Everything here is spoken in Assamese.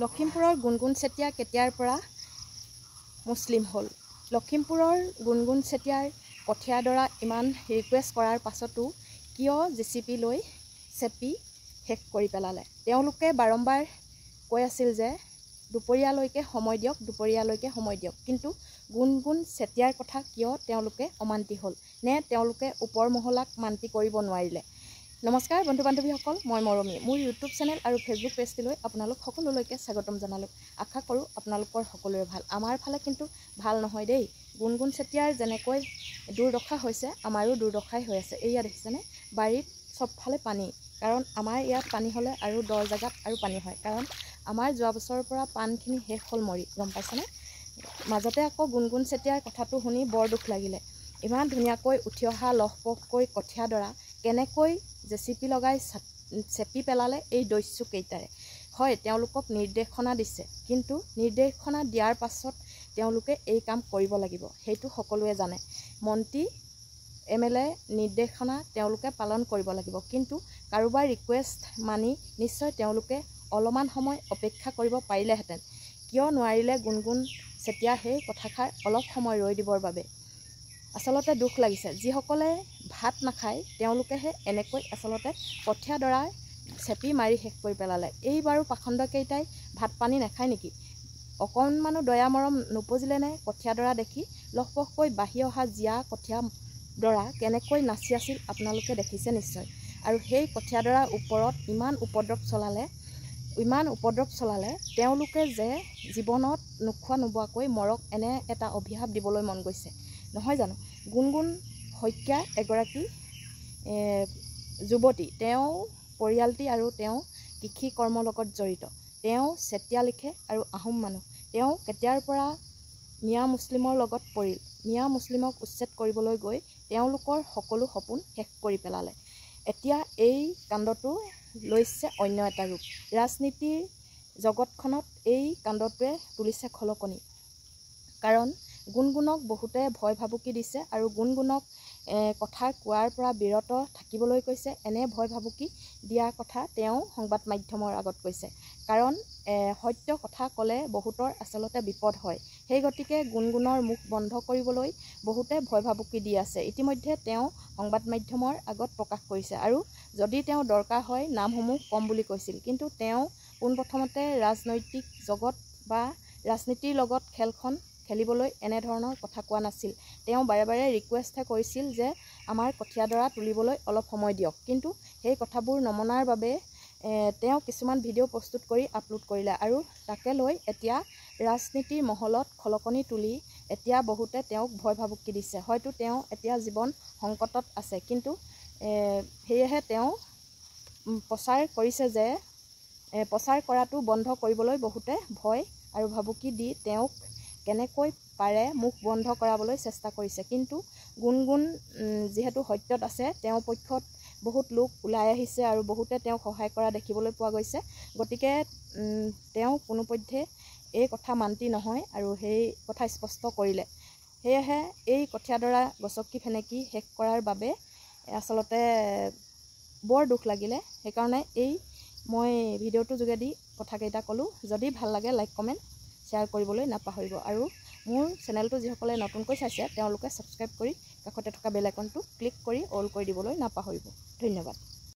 লখিমপুৰৰ গুণগুণ চেতিয়া কেতিয়াৰ পৰা মুছলিম হ'ল? লখিমপুৰৰ গুণগুণ চেতিয়াৰ কঠীয়াদৰা ইমান ৰিকুৱেষ্ট কৰাৰ পাছতো কিয় জেচিপি লৈ চেপি শেষ কৰি পেলালে? তেওঁলোকে বাৰম্বাৰ কৈ আছিল যে দুপৰীয়ালৈকে সময় দিয়ক, দুপৰীয়ালৈকে সময় দিয়ক। কিন্তু গুণগুণ চেতিয়াৰ কথা কিয় তেওঁলোকে অমান্তি হ'ল? নে তেওঁলোকে ওপৰ মহলাক মান্তি কৰিব নোৱাৰিলে? নমস্কাৰ বন্ধু বান্ধৱীসকল, মই মৰমী। মোৰ ইউটিউব চেনেল আৰু ফেচবুক পেজটিলৈ আপোনালোক সকলোলৈকে স্বাগতম জনালোঁ। আশা কৰোঁ আপোনালোকৰ সকলোৰে ভাল। আমাৰ ফালে কিন্তু ভাল নহয় দেই। গুণগুণ চেতিয়াৰ যেনেকৈ দুৰ্দশা হৈছে, আমাৰো দুৰ্দশাই হৈ আছে। এয়া দেখিছেনে, বাৰীত চবফালে পানী। কাৰণ আমাৰ ইয়াত পানী হ'লে আৰু 10 জেগাত আৰু পানী হয়। কাৰণ আমাৰ যোৱা বছৰৰ পৰা পাণখিনি শেষ হ'ল মৰি, গম পাইছেনে? মাজতে আকৌ গুণগুণ চেতিয়াৰ কথাটো শুনি বৰ দুখ লাগিলে। ইমান ধুনীয়াকৈ উঠি অহা লহপহকৈ কঠীয়াদৰা কেনেকৈ জেচিপি লগাই চেপি পেলালে এই দস্যু কেইটাৰে। হয়, তেওঁলোকক নিৰ্দেশনা দিছে, কিন্তু নিৰ্দেশনা দিয়াৰ পাছত তেওঁলোকে এই কাম কৰিব লাগিব, সেইটো সকলোৱে জানে। মন্ত্ৰী MLA নিৰ্দেশনা তেওঁলোকে পালন কৰিব লাগিব, কিন্তু কাৰোবাৰ ৰিকুৱেষ্ট মানি নিশ্চয় তেওঁলোকে অলপমান সময় অপেক্ষা কৰিব পাৰিলেহেঁতেন। কিয় নোৱাৰিলে গুণগুণ চেতিয়া সেই কথাষাৰ অলপ সময় ৰৈ দিবৰ বাবে? আচলতে দুখ লাগিছে। যিসকলে ভাত নাখায় তেওঁলোকেহে এনেকৈ আচলতে কঠীয়াদৰা চেপি মাৰি শেষ কৰি পেলালে। এইবাৰো পাখণ্ডকেইটাই ভাত পানী নাখায় নেকি? অকণমানো দয়া মৰম নুপুজিলেনে? কঠীয়াদৰা দেখি লহপহকৈ বাঢ়ি অহা জীয়া কঠীয়াদৰা কেনেকৈ নাচি আছিল আপোনালোকে দেখিছে নিশ্চয়। আৰু সেই কঠীয়াদৰাৰ ওপৰত ইমান উপদ্ৰৱ চলালে তেওঁলোকে যে জীৱনত নোখোৱা নোবোৱাকৈ মৰক, এনে এটা অভিশাপ দিবলৈ মন গৈছে নহয় জানো? গুণগুণ শইকীয়া এগৰাকী যুৱতী। তেওঁ পৰিয়ালটি আৰু তেওঁ কৃষি কৰ্মৰ লগত জড়িত। তেওঁ চেতিয়া লিখে আৰু আহোম মানুহ। তেওঁ কেতিয়াৰ পৰা মিয়া মুছলিমৰ লগত পৰিল। মিয়া মুছলিমক উচ্ছেদ কৰিবলৈ গৈ তেওঁলোকৰ সকলো সপোন শেষ কৰি পেলালে। এতিয়া এই কাণ্ডটো লৈছে অন্য এটা ৰূপ। ৰাজনীতিৰ জগতখনত এই কাণ্ডটোৱে তুলিছে খলকনি। কাৰণ গুণগুণক বহুতে ভয় ভাবুকি দিছে আৰু গুণগুণক কথা কোৱাৰ পৰা বিৰত থাকিবলৈ কৈছে। এনে ভয় ভাবুকি দিয়া কথা তেওঁ সংবাদ মাধ্যমৰ আগত কৈছে। কাৰণ সত্য কথা ক'লে বহুতৰ আচলতে বিপদ হয়। সেই গতিকে গুণগুণৰ মুখ বন্ধ কৰিবলৈ বহুতে ভয় ভাবুকি দি আছে। ইতিমধ্যে তেওঁ সংবাদ মাধ্যমৰ আগত প্ৰকাশ কৰিছে আৰু যদি তেওঁ দৰকাৰ হয় নামসমূহ কম বুলি কৈছিল। কিন্তু তেওঁ পোনপ্ৰথমতে ৰাজনৈতিক জগত বা ৰাজনীতিৰ লগত খেলখন খেলিবলৈ এনেধৰণৰ কথা কোৱা নাছিল। তেওঁ বাৰে বাৰে ৰিকুৱেষ্টহে কৰিছিল যে আমাৰ কঠীয়াদৰা তুলিবলৈ অলপ সময় দিয়ক। কিন্তু সেই কথাবোৰ নমনাৰ বাবে তেওঁ কিছুমান ভিডিঅ' প্ৰস্তুত কৰি আপলোড কৰিলে আৰু তাকে লৈ এতিয়া ৰাজনীতিৰ মহলত খলকনি তুলি এতিয়া বহুতে তেওঁক ভয় ভাবুকি দিছে। হয়তো তেওঁ এতিয়া জীৱন সংকটত আছে, কিন্তু সেয়েহে তেওঁ প্ৰচাৰ কৰিছে যে প্ৰচাৰ কৰাটো বন্ধ কৰিবলৈ বহুতে ভয় আৰু ভাবুকি দি তেওঁক কেনেকৈ পাৰে মুখ বন্ধ কৰাবলৈ চেষ্টা কৰিছে। কিন্তু গুণগুণ যিহেতু সত্যত আছে, তেওঁৰ পক্ষত বহুত লোক ওলাই আহিছে আৰু বহুতে তেওঁক সহায় কৰা দেখিবলৈ পোৱা গৈছে। গতিকে তেওঁ কোনোপধ্যে এই কথা মান্তি নহয় আৰু সেই কথা স্পষ্ট কৰিলে। সেয়েহে এই কঠীয়াদৰা গছকি ফেনেকি শেষ কৰাৰ বাবে আচলতে বৰ দুখ লাগিলে। সেইকাৰণে মই ভিডিঅ'টোৰ যোগেদি কথাকেইটা ক'লোঁ। যদি ভাল লাগে লাইক কমেণ্ট শ্বেয়াৰ কৰিবলৈ নাপাহৰিব। আৰু মোৰ চেনেলটো যিসকলে নতুনকৈ চাইছে তেওঁলোকে ছাবস্ক্ৰাইব কৰি কাষতে থকা বেল আইকনটো ক্লিক কৰি অল কৰি দিবলৈ নাপাহৰিব। ধন্যবাদ।